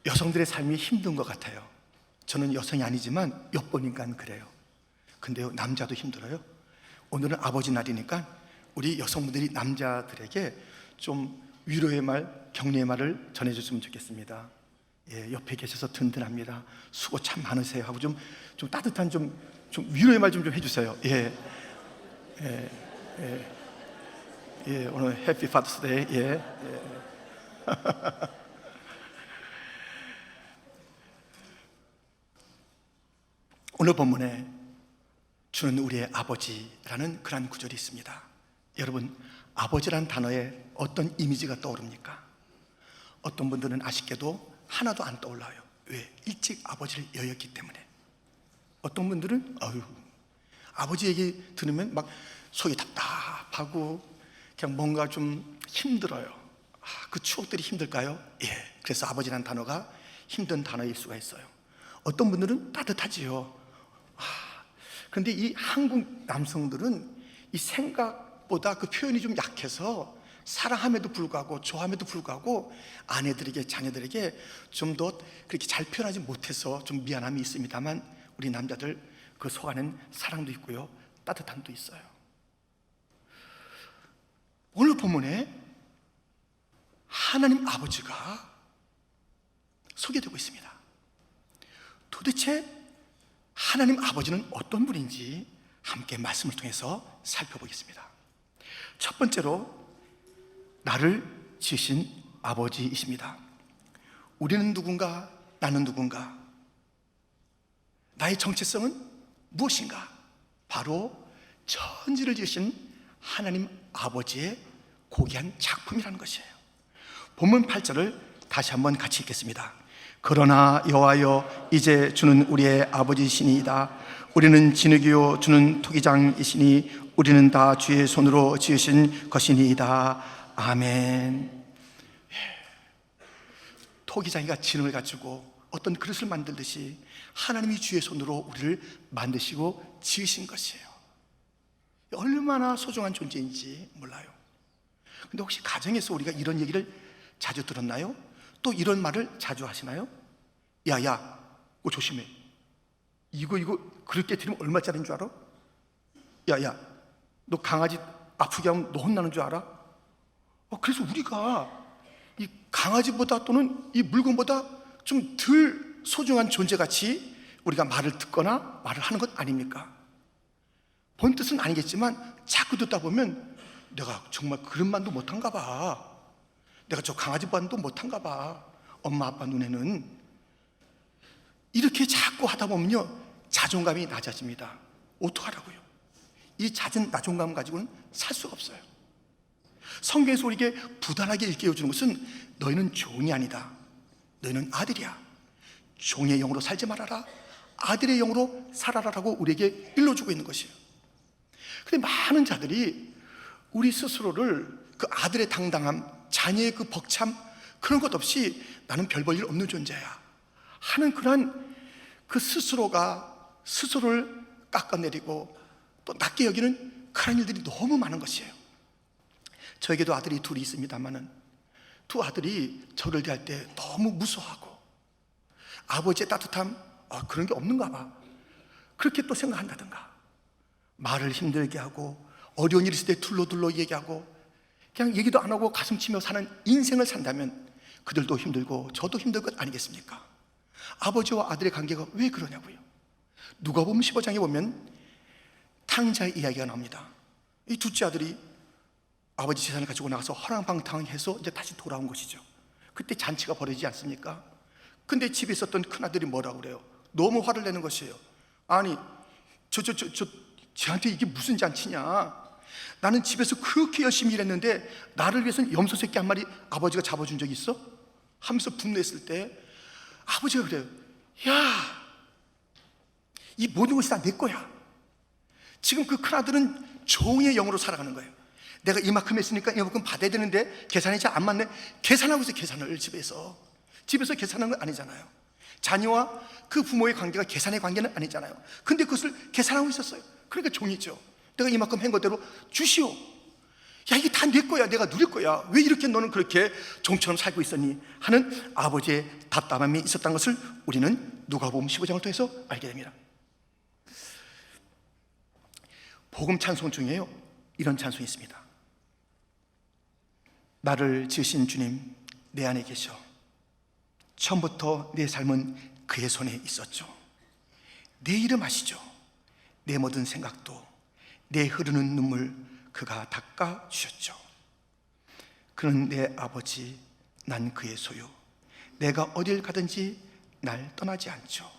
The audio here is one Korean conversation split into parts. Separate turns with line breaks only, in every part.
여성들의 삶이 힘든 것 같아요. 저는 여성이 아니지만 엿보니까 그래요. 근데요, 남자도 힘들어요. 오늘은 아버지 날이니까 우리 여성분들이 남자들에게 좀 위로의 말, 격려의 말을 전해줬으면 좋겠습니다. 예, 옆에 계셔서 든든합니다. 수고 참 많으세요 하고 좀 따뜻한 좀 위로의 말 좀 해주세요. 예, 예, 예, 예, 오늘 해피 파더스데이. 예, 예. 오늘 본문에 주는 우리의 아버지라는 그런 구절이 있습니다. 여러분, 아버지란 단어에 어떤 이미지가 떠오릅니까? 어떤 분들은 아쉽게도 하나도 안 떠올라요. 왜? 일찍 아버지를 여겼기 때문에. 어떤 분들은 아버지 얘기 들으면 막 속이 답답하고 그냥 뭔가 좀 힘들어요. 그 추억들이 힘들까요? 예. 그래서 아버지란 단어가 힘든 단어일 수가 있어요. 어떤 분들은 따뜻하지요. 그런데 이 한국 남성들은 이 생각보다 그 표현이 좀 약해서 사랑함에도 불구하고 좋아함에도 불구하고 아내들에게 자녀들에게 좀 더 그렇게 잘 표현하지 못해서 좀 미안함이 있습니다만 우리 남자들 그 속 안엔 사랑도 있고요, 따뜻함도 있어요. 오늘 본문에 하나님 아버지가 소개되고 있습니다. 도대체 하나님 아버지는 어떤 분인지 함께 말씀을 통해서 살펴보겠습니다. 첫 번째로 나를 지으신 아버지이십니다. 우리는 누군가? 나는 누군가? 나의 정체성은 무엇인가? 바로 천지를 지으신 하나님 아버지의 고귀한 작품이라는 것이에요. 본문 8절을 다시 한번 같이 읽겠습니다. 그러나 여호와여, 이제 주는 우리의 아버지시니이다. 우리는 진흙이요 주는 토기장이시니 우리는 다 주의 손으로 지으신 것이니이다. 아멘. 토기장이가 진흙을 가지고 어떤 그릇을 만들듯이 하나님이 주의 손으로 우리를 만드시고 지으신 것이에요. 얼마나 소중한 존재인지 몰라요. 근데 혹시 가정에서 우리가 이런 얘기를 자주 들었나요? 또 이런 말을 자주 하시나요? 야야, 그거 조심해. 이거 그렇게 들으면 얼마짜리인 줄 알아? 야야, 너 강아지 아프게 하면 너 혼나는 줄 알아? 그래서 우리가 이 강아지보다 또는 이 물건보다 좀 덜 소중한 존재같이 우리가 말을 듣거나 말을 하는 것 아닙니까? 본 뜻은 아니겠지만 자꾸 듣다 보면 내가 정말 그런 말도 못한가 봐. 내가 저 강아지보다도 못한가 봐. 엄마 아빠 눈에는. 이렇게 자꾸 하다 보면요, 자존감이 낮아집니다. 어떡하라고요? 이 잦은 자존감 가지고는 살 수가 없어요. 성경에서 우리에게 부단하게 일깨워주는 것은 너희는 종이 아니다. 너희는 아들이야. 종의 영으로 살지 말아라. 아들의 영으로 살아라라고 우리에게 일러주고 있는 것이에요. 그런데 많은 자들이 우리 스스로를 그 아들의 당당함, 자녀의 그 벅참, 그런 것 없이 나는 별 볼 일 없는 존재야 하는 그런 그 스스로를 깎아내리고 또 낮게 여기는 그런 일들이 너무 많은 것이에요. 저에게도 아들이 둘이 있습니다만은 두 아들이 저를 대할 때 너무 무서워하고 아버지의 따뜻함, 그런 게 없는가 봐, 그렇게 또 생각한다든가, 말을 힘들게 하고 어려운 일 있을 때 둘러둘러 얘기하고 그냥 얘기도 안 하고 가슴 치며 사는 인생을 산다면 그들도 힘들고 저도 힘들 것 아니겠습니까? 아버지와 아들의 관계가 왜 그러냐고요. 누가복음 15장에 보면 탕자의 이야기가 나옵니다. 이 둘째 아들이 아버지 재산을 가지고 나가서 허랑방탕해서 이제 다시 돌아온 것이죠. 그때 잔치가 벌어지지 않습니까? 근데 집에 있었던 큰아들이 뭐라고 그래요? 너무 화를 내는 것이에요. 아니 쟤한테 이게 무슨 잔치냐? 나는 집에서 그렇게 열심히 일했는데 나를 위해서는 염소 새끼 한 마리 아버지가 잡아준 적이 있어? 하면서 분노했을 때 아버지가 그래요. 야, 이 모든 것이 다 내 거야. 지금 그 큰아들은 종의 영으로 살아가는 거예요. 내가 이만큼 했으니까 이만큼 받아야 되는데 계산이 잘 안 맞네. 계산하고 있어. 계산을 집에서 계산한 건 아니잖아요. 자녀와 그 부모의 관계가 계산의 관계는 아니잖아요. 근데 그것을 계산하고 있었어요. 그러니까 종이죠. 내가 이만큼 한 것대로 주시오. 야, 이게 다 내 거야, 내가 누릴 거야, 왜 이렇게 너는 그렇게 종처럼 살고 있었니? 하는 아버지의 답답함이 있었던 것을 우리는 누가복음 15장을 통해서 알게 됩니다. 복음 찬송 중에요, 이런 찬송이 있습니다. 나를 지으신 주님, 내 안에 계셔. 처음부터 내 삶은 그의 손에 있었죠. 내 이름 아시죠? 내 모든 생각도, 내 흐르는 눈물 그가 닦아 주셨죠. 그는 내 아버지, 난 그의 소유. 내가 어딜 가든지 날 떠나지 않죠.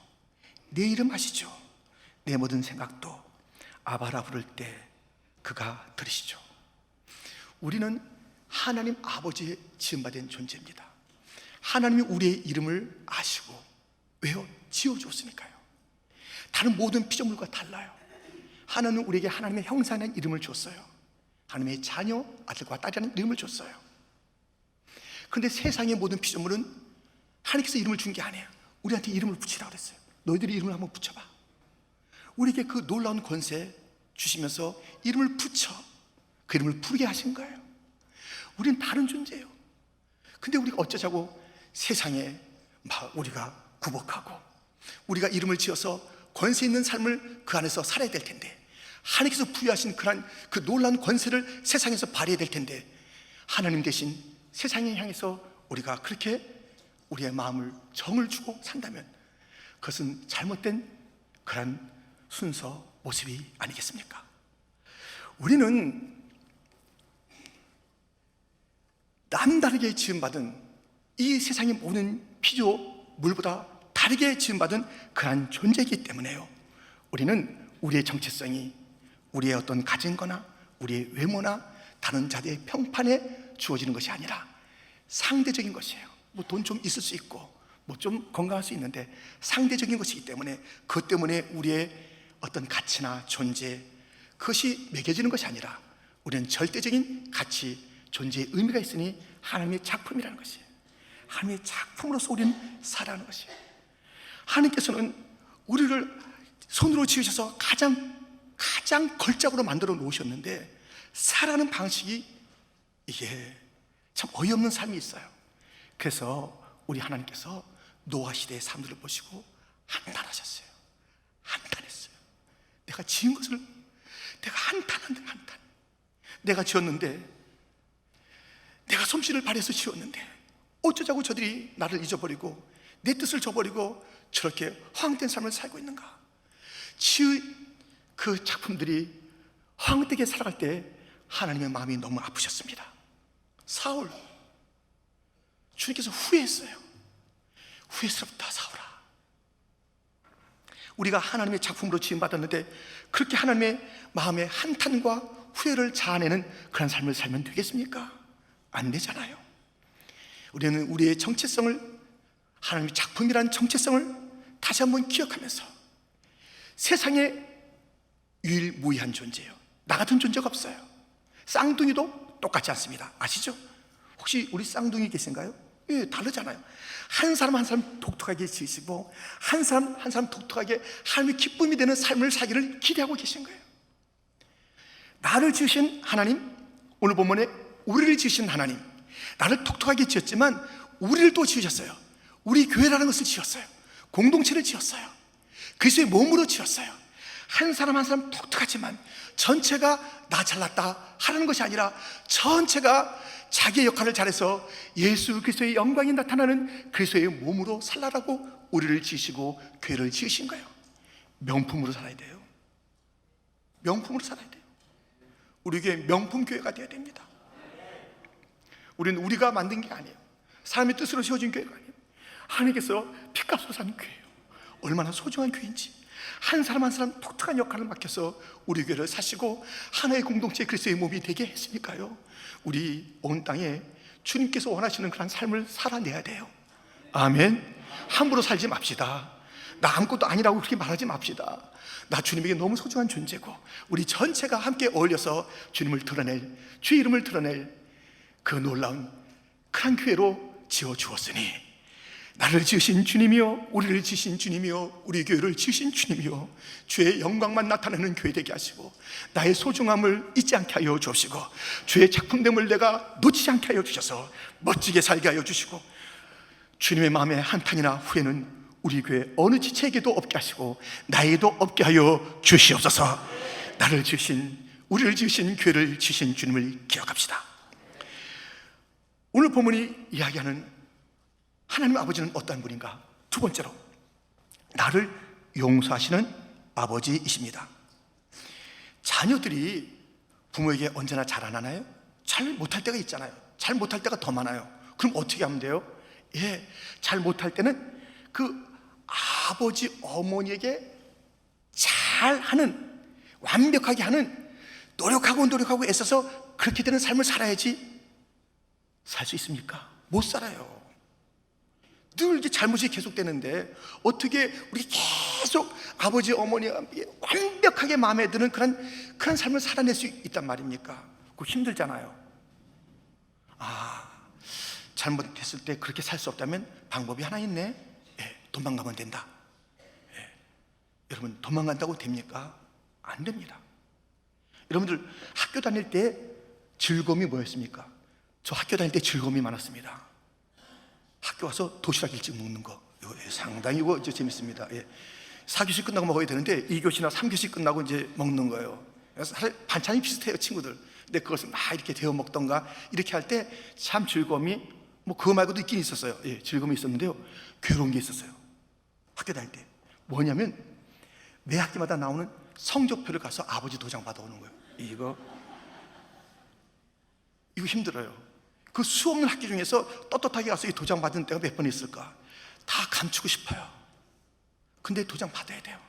내 이름 아시죠? 내 모든 생각도 아바라 부를 때 그가 들으시죠. 우리는 하나님 아버지의 지음받은 존재입니다. 하나님이 우리의 이름을 아시고, 왜요? 지어주었으니까요. 다른 모든 피조물과 달라요. 하나님은 우리에게 하나님의 형상의 이름을 줬어요. 하나님의 자녀, 아들과 딸이라는 이름을 줬어요. 그런데 세상의 모든 피조물은 하나님께서 이름을 준 게 아니에요. 우리한테 이름을 붙이라고 그랬어요. 너희들이 이름을 한번 붙여봐. 우리에게 그 놀라운 권세 주시면서 이름을 붙여 그 이름을 부르게 하신 거예요. 우리는 다른 존재예요. 근데 우리가 어쩌자고 세상에 막 우리가 굴복하고, 우리가 이름을 지어서 권세 있는 삶을 그 안에서 살아야 될 텐데, 하나님께서 부여하신 그 놀라운 권세를 세상에서 발휘해야 될 텐데, 하나님 대신 세상에 향해서 우리가 그렇게 우리의 마음을 정을 주고 산다면 그것은 잘못된 그런 순서 모습이 아니겠습니까? 우리는 남다르게 지음받은, 이 세상의 모든 피조물보다 다르게 지음받은 그러한 존재이기 때문에요, 우리는 우리의 정체성이 우리의 어떤 가진 거나 우리의 외모나 다른 자들의 평판에 주어지는 것이 아니라 상대적인 것이에요. 뭐 돈 좀 있을 수 있고 뭐 좀 건강할 수 있는데 상대적인 것이기 때문에, 그것 때문에 우리의 어떤 가치나 존재, 그것이 매겨지는 것이 아니라 우리는 절대적인 가치, 존재의 의미가 있으니 하나님의 작품이라는 것이에요. 하나님의 작품으로서 우리는 살아가는 것이에요. 하나님께서는 우리를 손으로 지으셔서 가장 걸작으로 만들어 놓으셨는데, 살아가는 방식이 이게 참 어이없는 삶이 있어요. 그래서 우리 하나님께서 노아 시대의 삶들을 보시고 한탄하셨어요. 한탄했어요. 내가 지은 것을 내가 한탄한데, 한탄. 내가 지었는데, 내가 솜씨를 발해서 지었는데 어쩌자고 저들이 나를 잊어버리고 내 뜻을 저버리고 저렇게 허황된 삶을 살고 있는가. 그 작품들이 허황되게 살아갈 때 하나님의 마음이 너무 아프셨습니다. 사울, 주님께서 후회했어요. 후회스럽다 사울아. 우리가 하나님의 작품으로 지음받았는데 그렇게 하나님의 마음의 한탄과 후회를 자아내는 그런 삶을 살면 되겠습니까? 안 되잖아요. 우리는 우리의 정체성을, 하나님의 작품이라는 정체성을 다시 한번 기억하면서, 세상에 유일무이한 존재예요. 나 같은 존재가 없어요. 쌍둥이도 똑같지 않습니다. 아시죠? 혹시 우리 쌍둥이 계신가요? 예, 다르잖아요. 한 사람 한 사람 독특하게 지으시고 한 사람 한 사람 독특하게 하나님의 기쁨이 되는 삶을 살기를 기대하고 계신 거예요. 나를 지으신 하나님, 오늘 본문에 우리를 지으신 하나님, 나를 독특하게 지었지만 우리를 또 지으셨어요. 우리 교회라는 것을 지었어요. 공동체를 지었어요. 그리스도의 몸으로 지었어요. 한 사람 한 사람 독특하지만 전체가 나 잘났다 하라는 것이 아니라 전체가 자기의 역할을 잘해서 예수 그리스도의 영광이 나타나는 그리스도의 몸으로 살라라고 우리를 지으시고 교회를 지으신 거예요. 명품으로 살아야 돼요. 명품으로 살아야 돼요. 우리 교회 명품 교회가 되어야 됩니다. 우리는 우리가 만든 게 아니에요. 사람의 뜻으로 세워진 교회가 아니에요. 하나님께서 핏값으로 산 교회예요. 얼마나 소중한 교회인지, 한 사람 한 사람 독특한 역할을 맡겨서 우리 교회를 사시고 하나의 공동체 그리스도의 몸이 되게 했으니까요, 우리 온 땅에 주님께서 원하시는 그런 삶을 살아내야 돼요. 아멘. 함부로 살지 맙시다. 나 아무것도 아니라고 그렇게 말하지 맙시다. 나 주님에게 너무 소중한 존재고, 우리 전체가 함께 어울려서 주님을 드러낼, 주의 이름을 드러낼 그 놀라운 그런 교회로 지어주었으니 나를 지으신 주님이여, 우리를 지으신 주님이여, 우리 교회를 지으신 주님이여, 주의 영광만 나타내는 교회 되게 하시고 나의 소중함을 잊지 않게 하여 주시고 주의 작품됨을 내가 놓치지 않게 하여 주셔서 멋지게 살게 하여 주시고 주님의 마음에 한탄이나 후회는 우리 교회 어느 지체에게도 없게 하시고 나에게도 없게 하여 주시옵소서. 나를 지으신, 우리를 지으신 교회를 지으신 주님을 기억합시다. 오늘 본문이 이야기하는 하나님 아버지는 어떤 분인가? 두 번째로, 나를 용서하시는 아버지이십니다. 자녀들이 부모에게 언제나 잘 안 하나요? 잘 못할 때가 있잖아요. 잘 못할 때가 더 많아요. 그럼 어떻게 하면 돼요? 잘 못할 때는 그 아버지 어머니에게 잘하는, 완벽하게 하는, 노력하고 애써서 그렇게 되는 삶을 살아야지 살 수 있습니까? 못 살아요. 늘 이렇게 잘못이 계속되는데 어떻게 우리 계속 아버지 어머니가 완벽하게 마음에 드는 그런 삶을 살아낼 수 있단 말입니까? 그거 힘들잖아요. 잘못했을 때 그렇게 살 수 없다면 방법이 하나 있네. 도망가면 된다. 여러분, 도망간다고 됩니까? 안 됩니다. 여러분들 학교 다닐 때 즐거움이 뭐였습니까? 저 학교 다닐 때 즐거움이 많았습니다. 학교 가서 도시락 일찍 먹는 거, 이거 상당히 이거 재밌습니다. 4교시 끝나고 먹어야 되는데 2교시나 3교시 끝나고 이제 먹는 거예요. 그래서 반찬이 비슷해요, 친구들. 근데 그것을 막 이렇게 데워 먹던가 이렇게 할 때 참 즐거움이, 뭐 그거 말고도 있긴 있었어요. 즐거움이 있었는데요, 괴로운 게 있었어요. 학교 다닐 때 뭐냐면 매 학기마다 나오는 성적표를 가서 아버지 도장 받아오는 거예요. 이거 힘들어요. 그 수없는 학기 중에서 떳떳하게 가서 이 도장 받은 때가 몇 번 있을까? 다 감추고 싶어요. 근데 도장 받아야 돼요.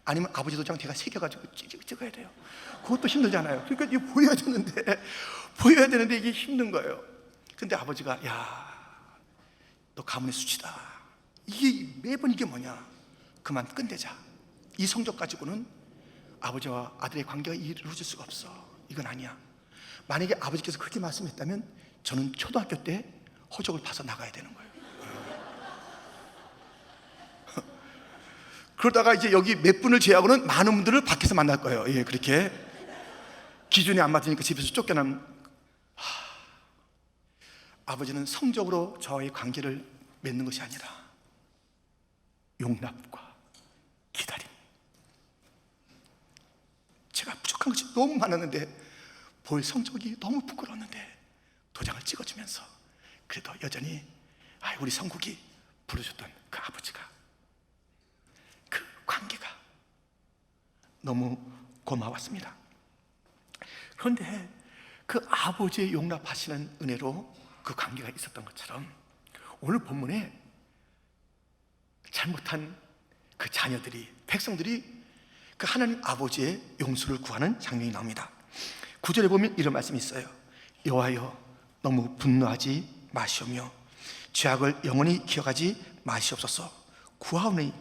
아니면 아버지 도장 제가 새겨가지고 찍어야 돼요. 그것도 힘들잖아요. 그러니까 이거 보여야 되는데 이게 힘든 거예요. 근데 아버지가, 야, 너 가문의 수치다. 이게 매번 이게 뭐냐? 그만 끝내자. 이 성적 가지고는 아버지와 아들의 관계가 이루어질 수가 없어. 이건 아니야. 만약에 아버지께서 그렇게 말씀했다면 저는 초등학교 때 허적을 파서 나가야 되는 거예요. 그러다가 이제 여기 몇 분을 제외하고는 많은 분들을 밖에서 만날 거예요. 그렇게 기준이 안 맞으니까 집에서 쫓겨난. 아버지는 성적으로 저와의 관계를 맺는 것이 아니라 용납과 기다림. 제가 부족한 것이 너무 많았는데, 볼 성적이 너무 부끄러웠는데 도장을 찍어주면서 그래도 여전히 우리 성국이 부르셨던 그 아버지가, 그 관계가 너무 고마웠습니다. 그런데 그 아버지의 용납하시는 은혜로 그 관계가 있었던 것처럼 오늘 본문에 잘못한 그 자녀들이, 백성들이 그 하나님 아버지의 용서를 구하는 장면이 나옵니다. 9절에 보면 이런 말씀이 있어요. 여호와여, 너무 분노하지 마시오며 죄악을 영원히 기억하지 마시옵소서. 구하오니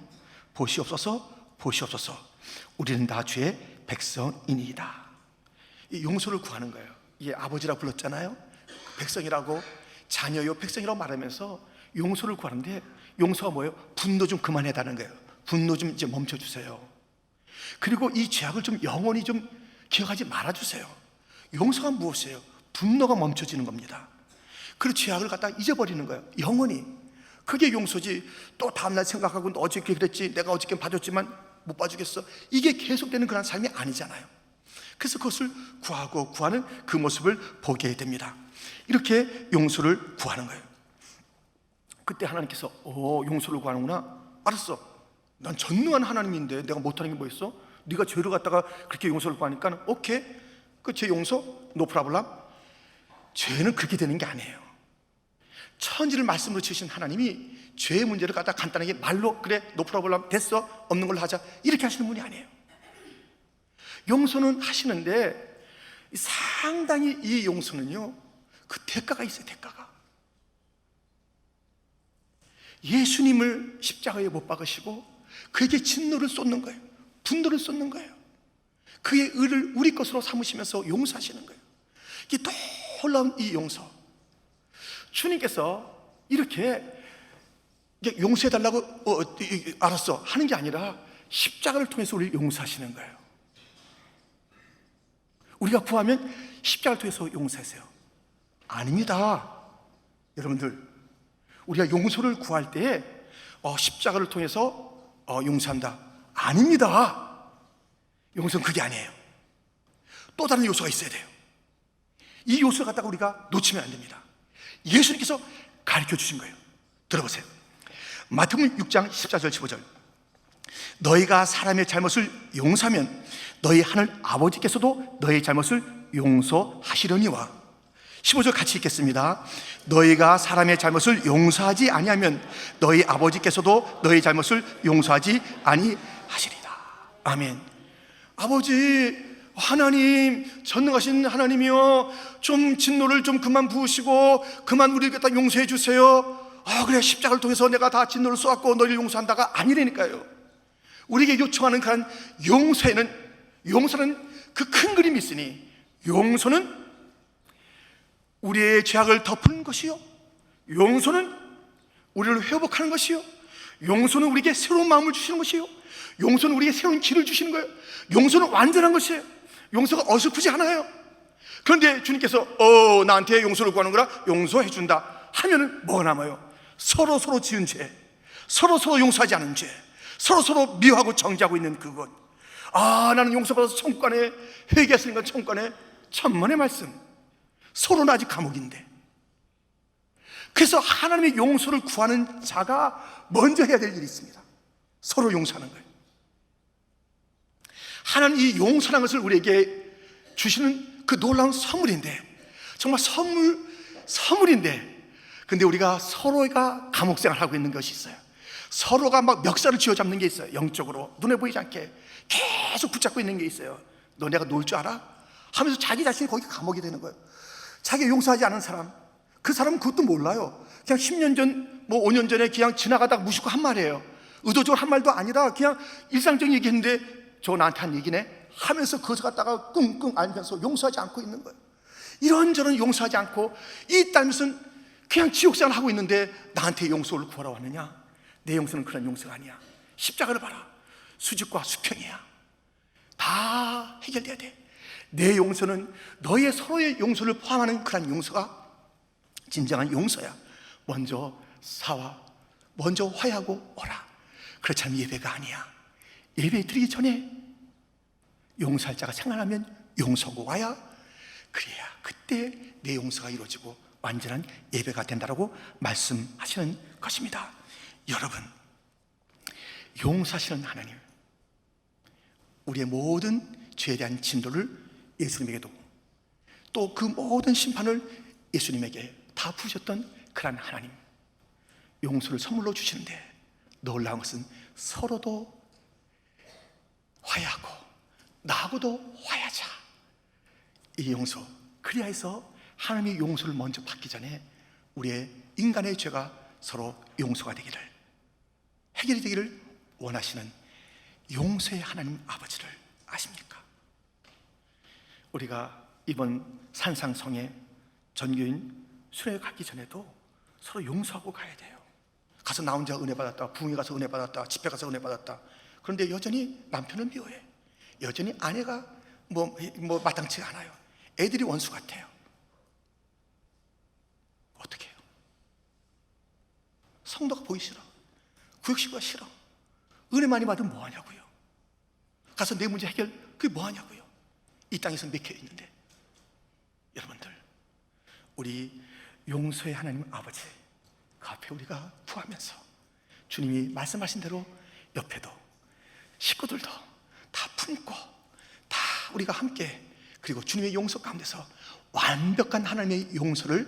보시옵소서. 우리는 다 주의 백성이니이다. 이 용서를 구하는 거예요. 이게 아버지라고 불렀잖아요. 백성이라고, 자녀요 백성이라고 말하면서 용서를 구하는데, 용서가 뭐예요? 분노 좀 그만해달라는 거예요. 분노 좀 이제 멈춰주세요. 그리고 이 죄악을 좀 영원히 좀 기억하지 말아주세요. 용서가 무엇이에요? 분노가 멈춰지는 겁니다. 그리고 죄악을 갖다 잊어버리는 거예요. 영원히. 그게 용서지. 또 다음날 생각하고 너 어저께 그랬지, 내가 어저께 봐줬지만 못 봐주겠어, 이게 계속되는 그런 삶이 아니잖아요. 그래서 그것을 구하고 구하는 그 모습을 보게 됩니다. 이렇게 용서를 구하는 거예요. 그때 하나님께서 용서를 구하는구나, 알았어, 난 전능한 하나님인데 내가 못하는 게 뭐 있어? 네가 죄를 갖다가 그렇게 용서를 구하니까 오케이, 그 죄 용서, 노 프라블람. 죄는 그렇게 되는 게 아니에요. 천지를 말씀으로 지으신 하나님이 죄의 문제를 갖다 간단하게 말로, 그래 노 프라블람, 됐어, 없는 걸로 하자, 이렇게 하시는 분이 아니에요. 용서는 하시는데 상당히 이 용서는요, 그 대가가 있어요. 대가가. 예수님을 십자가에 못 박으시고 그에게 진노를 쏟는 거예요. 분노를 쏟는 거예요. 그의 의를 우리 것으로 삼으시면서 용서하시는 거예요. 이게 놀라운 이 용서. 주님께서 이렇게 이게 용서해달라고 알았어 하는 게 아니라 십자가를 통해서 우리를 용서하시는 거예요. 우리가 구하면 십자가를 통해서 용서하세요. 아닙니다. 여러분들, 우리가 용서를 구할 때 십자가를 통해서 용서한다. 아닙니다. 용서는 그게 아니에요. 또 다른 요소가 있어야 돼요. 이 요소를 갖다가 우리가 놓치면 안 됩니다. 예수님께서 가르쳐 주신 거예요. 들어보세요. 마태복음 6장 14절 15절. 너희가 사람의 잘못을 용서하면 너희 하늘 아버지께서도 너희 잘못을 용서하시려니와. 15절 같이 읽겠습니다. 너희가 사람의 잘못을 용서하지 아니하면 너희 아버지께서도 너희 잘못을 용서하지 아니하시리라. 아멘. 아버지 하나님, 전능하신 하나님이여, 좀 진노를 좀 그만 부으시고 그만 우리를 다 용서해 주세요. 그래, 십자가를 통해서 내가 다 진노를 쏘았고 너희를 용서한다가 아니라니까요. 우리에게 요청하는 그런 용서는 그 큰 그림이 있으니, 용서는 우리의 죄악을 덮는 것이요, 용서는 우리를 회복하는 것이요, 용서는 우리에게 새로운 마음을 주시는 것이요, 용서는 우리에게 새로운 길을 주시는 거예요. 용서는 완전한 것이에요. 용서가 어설프지 않아요. 그런데 주님께서 나한테 용서를 구하는 거라 용서해 준다 하면은 뭐가 남아요? 서로 지은 죄, 서로 용서하지 않은 죄, 서로 미워하고 정죄하고 있는 그것. 나는 용서받아서 천국 가네, 회개했으니까 천국 가네. 천만의 말씀. 서로는 아직 감옥인데. 그래서 하나님의 용서를 구하는 자가 먼저 해야 될 일이 있습니다. 서로 용서하는 거예요. 하나님 이 용서라는 것을 우리에게 주시는 그 놀라운 선물인데, 정말 선물인데, 근데 우리가 서로가 감옥생활을 하고 있는 것이 있어요. 서로가 막 멱살을 쥐어잡는 게 있어요. 영적으로 눈에 보이지 않게 계속 붙잡고 있는 게 있어요. 너 내가 놀 줄 알아? 하면서 자기 자신이 거기 감옥이 되는 거예요. 자기가 용서하지 않은 사람, 그 사람은 그것도 몰라요. 그냥 10년 전, 5년 전에 그냥 지나가다가 무심코 한 말이에요. 의도적으로 한 말도 아니라 그냥 일상적인 얘기했는데 저 나한테 한 얘기네 하면서 그것을 갖다가 끙끙 앓면서 용서하지 않고 있는 거예요. 이런저런 용서하지 않고 이 딸못은 그냥 지옥생활 하고 있는데 나한테 용서를 구하러 왔느냐? 내 용서는 그런 용서가 아니야. 십자가를 봐라. 수직과 수평이야. 다 해결돼야 돼. 내 용서는 너의 서로의 용서를 포함하는 그런 용서가 진정한 용서야. 먼저 사와, 먼저 화해하고 오라. 그렇지 않으면 예배가 아니야. 예배 드리기 전에 용서할 자가 생각나면 용서하고 와야, 그래야 그때 내 용서가 이루어지고 완전한 예배가 된다라고 말씀하시는 것입니다. 여러분, 용서하시는 하나님, 우리의 모든 죄에 대한 진도를 예수님에게도 또 그 모든 심판을 예수님에게 다 부으셨던 그런 하나님, 용서를 선물로 주시는데 놀라운 것은 서로도 화해하고 나하고도 화해하자. 이 용서, 그리하여서 하나님의 용서를 먼저 받기 전에 우리의 인간의 죄가 서로 용서가 되기를, 해결이 되기를 원하시는 용서의 하나님 아버지를 아십니까? 우리가 이번 산상성에 전교인 수련회 가기 전에도 서로 용서하고 가야 돼요. 가서 나 혼자 은혜 받았다, 부흥회 가서 은혜 받았다, 집회 가서 은혜 받았다. 그런데 여전히 남편은 미워해. 여전히 아내가 마땅치 않아요. 애들이 원수 같아요. 어떻게 해요? 성도가 보기 싫어. 구역식구가 싫어. 은혜 많이 받으면 뭐하냐고요. 가서 내 문제 해결, 그게 뭐하냐고요. 이 땅에서 맥혀 있는데. 여러분들, 우리 용서의 하나님 아버지 그 앞에 우리가 구하면서 주님이 말씀하신 대로 옆에도 식구들도 다 품고 다 우리가 함께, 그리고 주님의 용서 가운데서 완벽한 하나님의 용서를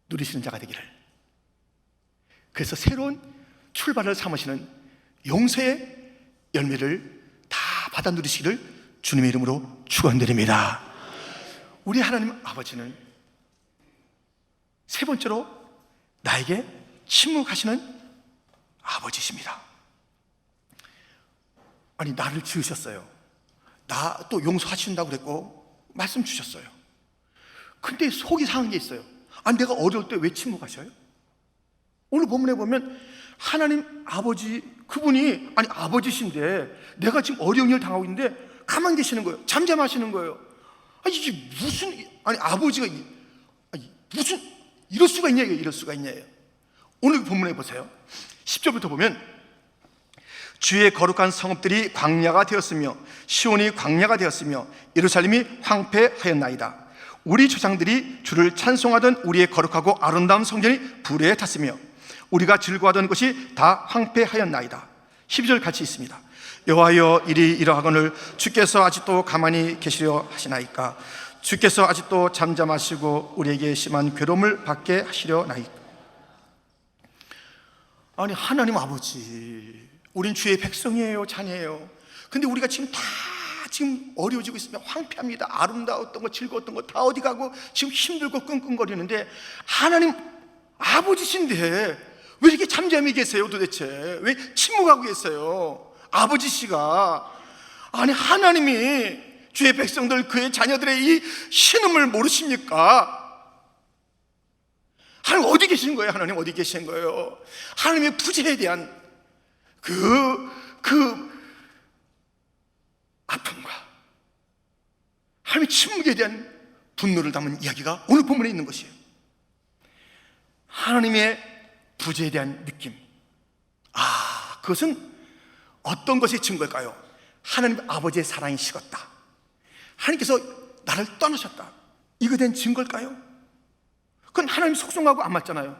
누리시는 자가 되기를, 그래서 새로운 출발을 삼으시는 용서의 열매를 다 받아 누리시기를 주님의 이름으로 축원드립니다. 우리 하나님 아버지는 세 번째로 나에게 침묵하시는 아버지십니다. 아니, 나를 지으셨어요. 나 또 용서하신다고 그랬고 말씀 주셨어요. 근데 속이 상한 게 있어요. 아니, 내가 어려울 때 왜 침묵하셔요? 오늘 본문에 보면 하나님 아버지, 그분이 아니 아버지신데 내가 지금 어려운 일 당하고 있는데 가만히 계시는 거예요. 잠잠하시는 거예요. 아니 이게 무슨, 아니 아버지가 아니, 무슨 이럴 수가 있냐, 이럴 수가 있냐예요. 오늘 본문에 보세요. 10절부터 보면 주의 거룩한 성읍들이 광야가 되었으며 시온이 광야가 되었으며 예루살렘이 황폐하였나이다. 우리 조상들이 주를 찬송하던 우리의 거룩하고 아름다운 성전이 불에 탔으며 우리가 즐거워하던 것이 다 황폐하였나이다. 12절 같이 있습니다. 여호와여, 일이 이러하거늘 주께서 아직도 가만히 계시려 하시나이까? 주께서 아직도 잠잠하시고 우리에게 심한 괴로움을 받게 하시려 나이까? 아니 하나님 아버지, 우린 주의 백성이에요, 자녀예요. 근데 우리가 지금 다 지금 어려워지고 있으면 황폐합니다. 아름다웠던 거, 즐거웠던 거 다 어디 가고 지금 힘들고 끙끙거리는데 하나님 아버지신데 왜 이렇게 잠잠히 계세요 도대체? 왜 침묵하고 계세요? 아버지씨가, 아니 하나님이 주의 백성들, 그의 자녀들의 이 신음을 모르십니까? 하나님 어디 계신 거예요? 하나님 어디 계신 거예요? 하나님의 부재에 대한 그 아픔과 하나님의 침묵에 대한 분노를 담은 이야기가 오늘 본문에 있는 것이에요. 하나님의 부재에 대한 느낌, 그것은 어떤 것의 증거일까요? 하나님 아버지의 사랑이 식었다, 하나님께서 나를 떠나셨다, 이거에 대한 증거일까요? 그건 하나님 속성하고 안 맞잖아요.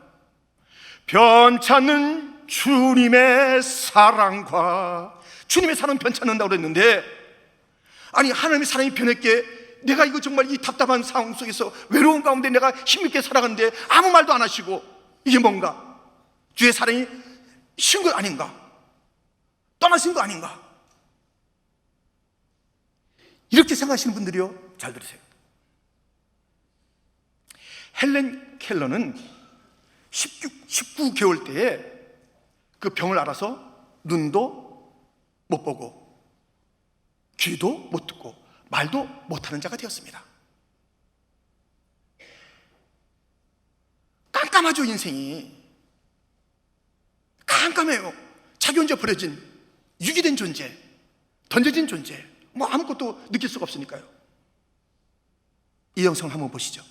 변찮는 주님의 사랑과, 주님의 사랑은 변찮는다고 그랬는데, 아니 하나님의 사랑이 변했기에 내가 이거 정말 이 답답한 상황 속에서 외로운 가운데 내가 힘있게 살아가는데 아무 말도 안 하시고, 이게 뭔가? 주의 사랑이 신 거 아닌가? 떠나신 거 아닌가? 이렇게 생각하시는 분들이요, 잘 들으세요. 헬렌 켈러는 19개월 때에 그 병을 앓아서 눈도 못 보고 귀도 못 듣고 말도 못하는 자가 되었습니다. 깜깜하죠, 인생이. 깜깜해요. 자기 혼자 버려진, 유기된 존재, 던져진 존재, 뭐 아무것도 느낄 수가 없으니까요. 이 영상을 한번 보시죠.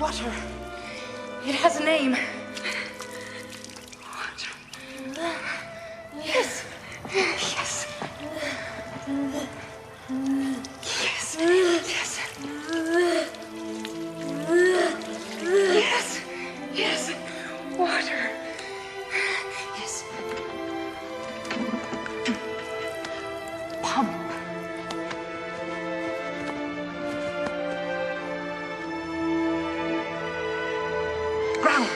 Water. It has a name. Yes. Yes. Yes. Yes. Yes. Yes. Water. Yes. Pump. Ground.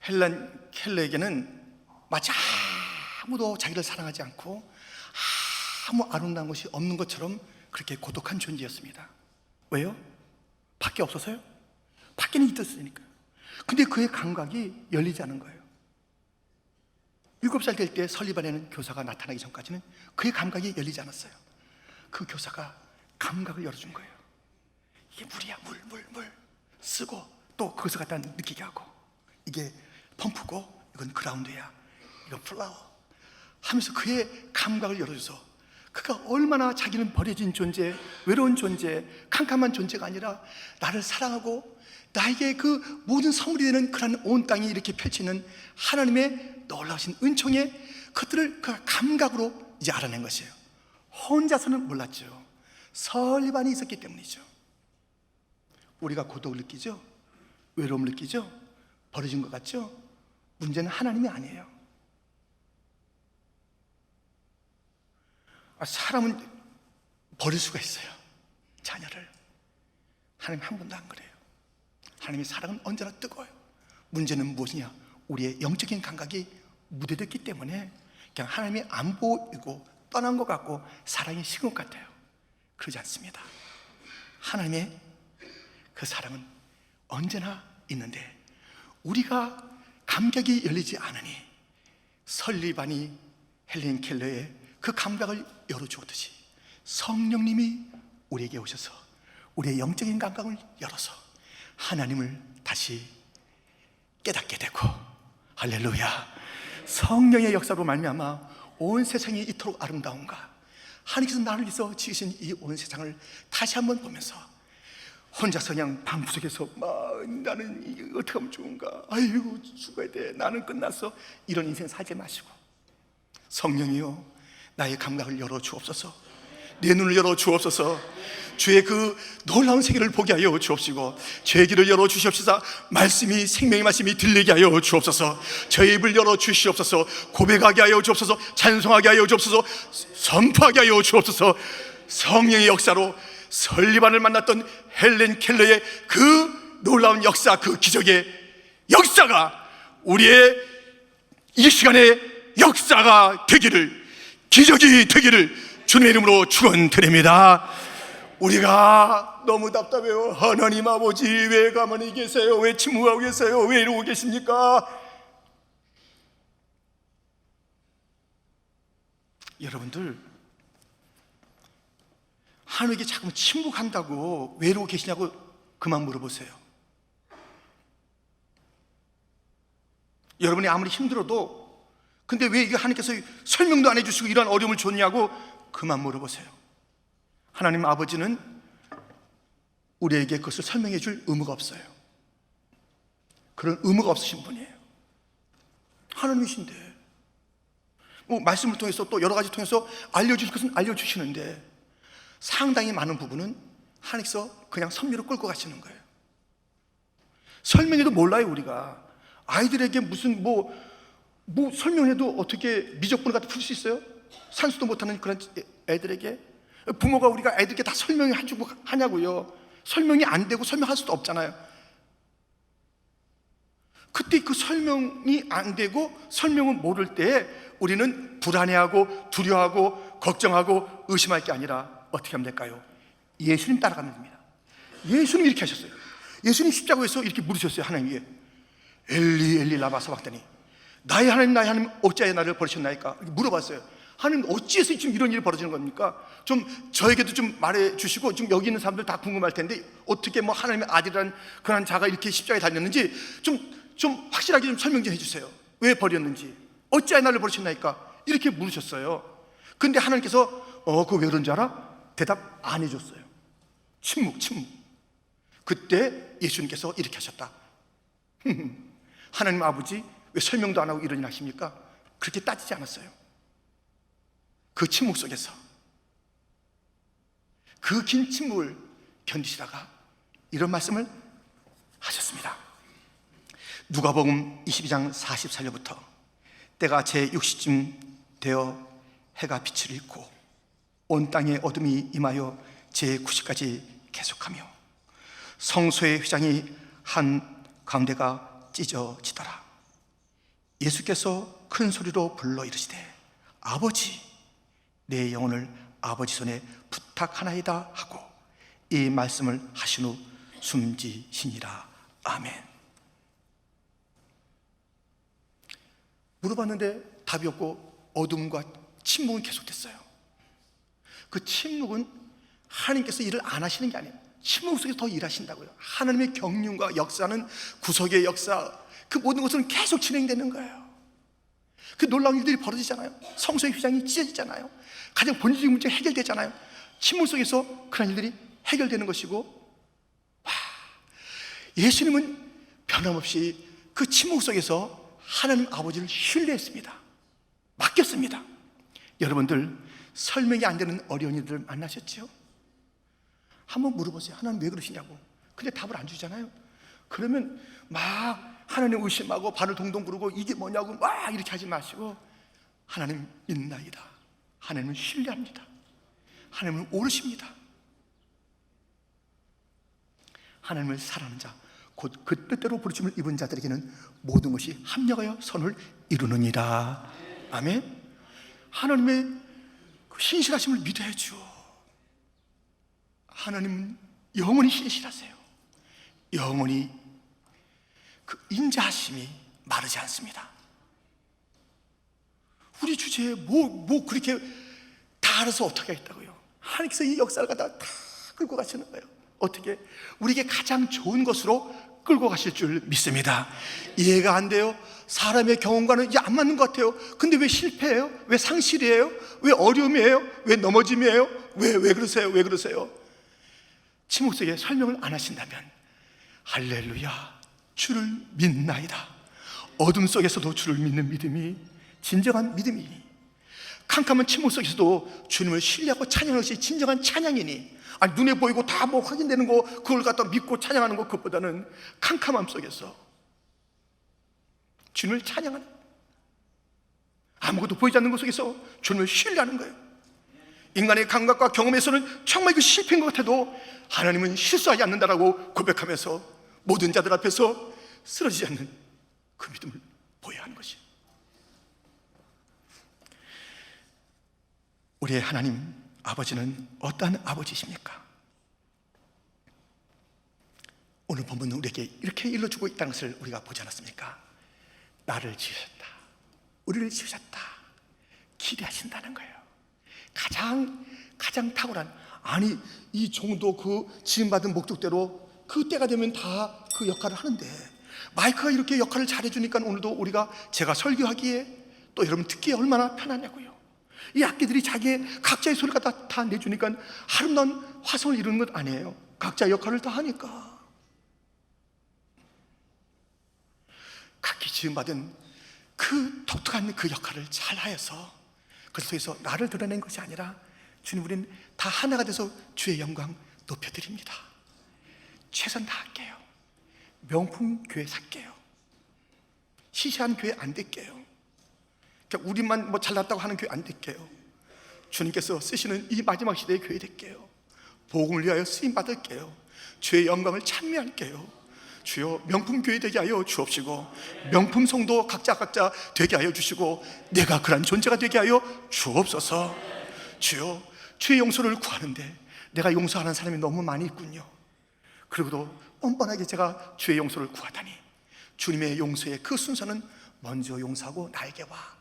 헬렌 켈러에게는 마치 아무도 자기를 사랑하지 않고 아무 아름다운 것이 없는 것처럼 그렇게 고독한 존재였습니다. 왜요? 밖에 없어서요? 밖에는 있었으니까. 근데 그의 감각이 열리지 않은 거예요. 7살 될 때 설리반에는 교사가 나타나기 전까지는 그의 감각이 열리지 않았어요. 그 교사가 감각을 열어준 거예요. 이게 물이야, 물 쓰고 또 거기서 갖다 느끼게 하고, 이게 펌프고 이건 그라운드야, 이건 플라워 하면서 그의 감각을 열어줘서 그가 얼마나 자기는 버려진 존재, 외로운 존재, 캄캄한 존재가 아니라 나를 사랑하고 나에게 그 모든 선물이 되는 그런 온 땅이 이렇게 펼치는 하나님의 놀라우신 은총의 그것들을 그 감각으로 이제 알아낸 것이에요. 혼자서는 몰랐죠. 설리반이 있었기 때문이죠. 우리가 고독을 느끼죠? 외로움을 느끼죠? 버려진 것 같죠? 문제는 하나님이 아니에요. 사람은 버릴 수가 있어요, 자녀를. 하나님 한 번도 안 그래요. 하나님의 사랑은 언제나 뜨거워요. 문제는 무엇이냐? 우리의 영적인 감각이 무뎌졌기 때문에 그냥 하나님이 안 보이고 떠난 것 같고 사랑이 식은 것 같아요. 그러지 않습니다. 하나님의 그 사랑은 언제나 있는데 우리가 감각이 열리지 않으니 설리반이 헬렌 켈러의 그 감각을 열어주었듯이 성령님이 우리에게 오셔서 우리의 영적인 감각을 열어서 하나님을 다시 깨닫게 되고, 할렐루야, 성령의 역사로 말미암아 온 세상이 이토록 아름다운가, 하나님께서 나를 위해서 지으신 이 온 세상을 다시 한번 보면서 혼자서 그냥 방구석에서 나는 어떻게 하면 좋은가, 아이고 죽어야 돼, 나는 끝났어, 이런 인생 살지 마시고 성령이요 나의 감각을 열어 주옵소서, 내 눈을 열어 주옵소서, 주의 그 놀라운 세계를 보게 하여 주옵시고 주의 길을 열어 주시옵소서, 말씀이 생명의 말씀이 들리게 하여 주옵소서, 저의 입을 열어 주시옵소서, 고백하게 하여 주옵소서, 찬송하게 하여 주옵소서, 선포하게 하여 주옵소서. 성령의 역사로 설리반을 만났던 헬렌 켈러의 그 놀라운 역사, 그 기적의 역사가 우리의 이 시간의 역사가 되기를, 기적이 되기를 주님의 이름으로 축원드립니다. 우리가 너무 답답해요. 하나님 아버지 왜 가만히 계세요? 왜 침묵하고 계세요? 왜 이러고 계십니까? 여러분들, 하나님께 자꾸 침묵한다고 왜 이러고 계시냐고 그만 물어보세요. 여러분이 아무리 힘들어도 근데 왜 이게 하나님께서 설명도 안 해주시고 이런 어려움을 줬냐고 그만 물어보세요. 하나님 아버지는 우리에게 그것을 설명해 줄 의무가 없어요. 그런 의무가 없으신 분이에요. 하나님이신데 말씀을 통해서 또 여러 가지 통해서 알려주실 것은 알려주시는데 상당히 많은 부분은 하나님께서 그냥 섭리로 끌고 가시는 거예요. 설명해도 몰라요. 우리가 아이들에게 무슨 뭐 설명해도 어떻게 미적분을 갖다 풀 수 있어요? 산수도 못하는 그런 애들에게 부모가 우리가 애들에게 다 설명해주고 하냐고요. 설명이 안 되고 설명할 수도 없잖아요. 그때 그 설명이 안 되고 설명을 모를 때 우리는 불안해하고 두려워하고 걱정하고 의심할 게 아니라 어떻게 하면 될까요? 예수님 따라가면 됩니다. 예수님 이렇게 하셨어요. 예수님 십자가에서 이렇게 물으셨어요. 하나님 위에 엘리 엘리 라마 사박다니, 나의 하나님 어찌하여 나를 버리셨나이까? 물어봤어요. 하나님 어찌해서 지금 이런 일이 벌어지는 겁니까? 좀 저에게도 좀 말해 주시고, 지금 여기 있는 사람들 다 궁금할 텐데 어떻게 뭐 하나님의 아들이라는 그런 자가 이렇게 십자가에 달렸는지 좀 확실하게 좀 설명 좀 해주세요. 왜 버렸는지, 어찌하여 나를 버리셨나이까? 이렇게 물으셨어요. 근데 하나님께서 그거 왜 그런지 알아? 대답 안 해줬어요. 침묵. 그때 예수님께서 이렇게 하셨다. 하나님 아버지 왜 설명도 안 하고 이런 일 하십니까? 그렇게 따지지 않았어요. 그 침묵 속에서 그 긴 침묵을 견디시다가 이런 말씀을 하셨습니다. 누가복음 22장 44절부터 때가 제6시쯤 되어 해가 빛을 잃고 온 땅에 어둠이 임하여 제9시까지 계속하며 성소의 휘장이 한 가운데가 찢어지더라. 예수께서 큰 소리로 불러 이르시되 아버지, 내 영혼을 아버지 손에 부탁하나이다 하고 이 말씀을 하신 후 숨지시니라. 아멘. 물어봤는데 답이 없고 어둠과 침묵은 계속됐어요. 그 침묵은 하나님께서 일을 안 하시는 게 아니에요. 침묵 속에서 더 일하신다고요. 하나님의 경륜과 역사는, 구속의 역사, 그 모든 것은 계속 진행되는 거예요. 그 놀라운 일들이 벌어지잖아요. 성소의 휘장이 찢어지잖아요. 가장 본질적인 문제가 해결되잖아요. 침묵 속에서 그런 일들이 해결되는 것이고, 예수님은 변함없이 그 침묵 속에서 하나님 아버지를 신뢰했습니다. 맡겼습니다. 여러분들 설명이 안 되는 어려운 일들을 만나셨죠? 한번 물어보세요. 하나님 왜 그러시냐고. 근데 답을 안 주잖아요. 그러면 막 하나님 의심하고 발을 동동 구르고 이게 뭐냐고 막 이렇게 하지 마시고, 하나님 믿나이다. 하나님을 신뢰합니다. 하나님을 오르십니다. 하나님을 사랑하는 자, 곧 그 뜻대로 부르심을 입은 자들에게는 모든 것이 합력하여 선을 이루느니라. 아멘. 하나님의 그 신실하심을 믿어야죠. 하나님은 영원히 신실하세요. 영원히 그 인자하심이 마르지 않습니다. 우리 주제에 뭐 그렇게 다 알아서 어떻게 하겠다고요? 하나님께서 이 역사를 갖다 다 끌고 가시는 거예요. 어떻게? 우리에게 가장 좋은 것으로 끌고 가실 줄 믿습니다. 이해가 안 돼요? 사람의 경험과는 이게 안 맞는 것 같아요. 근데 왜 실패해요? 왜 상실이에요? 왜 어려움이에요? 왜 넘어짐이에요? 왜 그러세요? 왜 그러세요? 침묵 속에 설명을 안 하신다면, 할렐루야, 주를 믿나이다. 어둠 속에서도 주를 믿는 믿음이 진정한 믿음이니, 캄캄한 침묵 속에서도 주님을 신뢰하고 찬양하는 것이 진정한 찬양이니, 아니 눈에 보이고 다 뭐 확인되는 거 그걸 갖다 믿고 찬양하는 것, 그것보다는 캄캄함 속에서 주님을 찬양하는, 아무것도 보이지 않는 것 속에서 주님을 신뢰하는 거예요. 인간의 감각과 경험에서는 정말 그 실패인 것 같아도 하나님은 실수하지 않는다라고 고백하면서 모든 자들 앞에서 쓰러지지 않는 그 믿음을 보여야 하는 것이에요. 우리의 하나님 아버지는 어떠한 아버지십니까? 오늘 본문은 우리에게 이렇게 일러주고 있다는 것을 우리가 보지 않았습니까? 나를 지으셨다, 우리를 지으셨다, 기대하신다는 거예요. 가장 탁월한, 아니 이 종도 그 지음받은 목적대로 그 때가 되면 다 그 역할을 하는데, 마이크가 이렇게 역할을 잘해주니까 오늘도 우리가 제가 설교하기에 또 여러분 듣기에 얼마나 편하냐고요. 이 악기들이 자기의 각자의 소리가 다 내주니까 아름다운 화성을 이루는 것 아니에요. 각자 역할을 다 하니까. 각기 지음받은 그 독특한 그 역할을 잘 하여서 그 속에서 나를 드러낸 것이 아니라, 주님 우리는 다 하나가 돼서 주의 영광 높여드립니다. 최선 다할게요. 명품 교회 살게요. 시시한 교회 안 될게요. 그러니까 우리만 뭐 잘났다고 하는 교회 안 될게요. 주님께서 쓰시는 이 마지막 시대의 교회 될게요. 복음을 위하여 쓰임 받을게요. 주의 영광을 찬미할게요. 주여 명품 교회 되게 하여 주옵시고, 명품 성도 각자 되게 하여 주시고, 내가 그런 존재가 되게 하여 주옵소서. 주여, 주의 용서를 구하는데 내가 용서하는 사람이 너무 많이 있군요. 그리고도 뻔뻔하게 제가 주의 용서를 구하다니, 주님의 용서의 그 순서는 먼저 용서하고 나에게 와,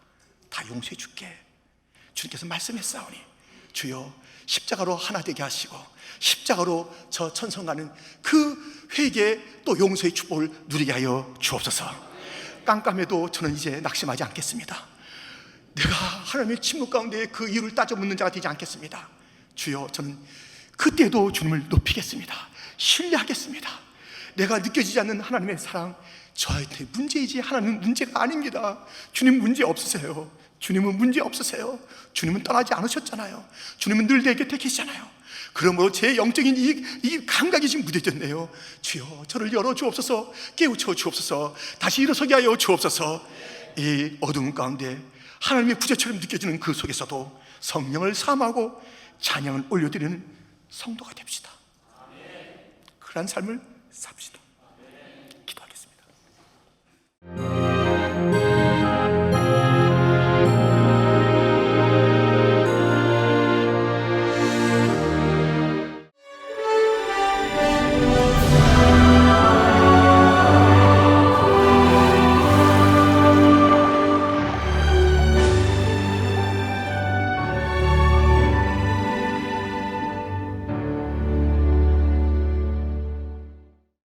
다 용서해 줄게. 주님께서 말씀했사오니 주여 십자가로 하나 되게 하시고, 십자가로 저 천성 가는 그 회개 또 용서의 축복을 누리게 하여 주옵소서. 깜깜해도 저는 이제 낙심하지 않겠습니다. 내가 하나님의 침묵 가운데 그 이유를 따져 묻는 자가 되지 않겠습니다. 주여, 저는 그때도 주님을 높이겠습니다. 신뢰하겠습니다. 내가 느껴지지 않는 하나님의 사랑, 저한테 문제이지 하나님은 문제가 아닙니다. 주님 문제 없으세요. 주님은 문제 없으세요. 주님은 떠나지 않으셨잖아요. 주님은 늘 내 곁에 계시잖아요. 그러므로 제 영적인 이 감각이 지금 무뎌졌네요. 주여, 저를 열어주옵소서. 깨우쳐 주옵소서. 다시 일어서게 하여 주옵소서. 이 어두운 가운데 하나님의 구제처럼 느껴지는 그 속에서도 성령을 사모하고 찬양을 올려드리는 성도가 됩시다. 그러한 삶을 삽시다.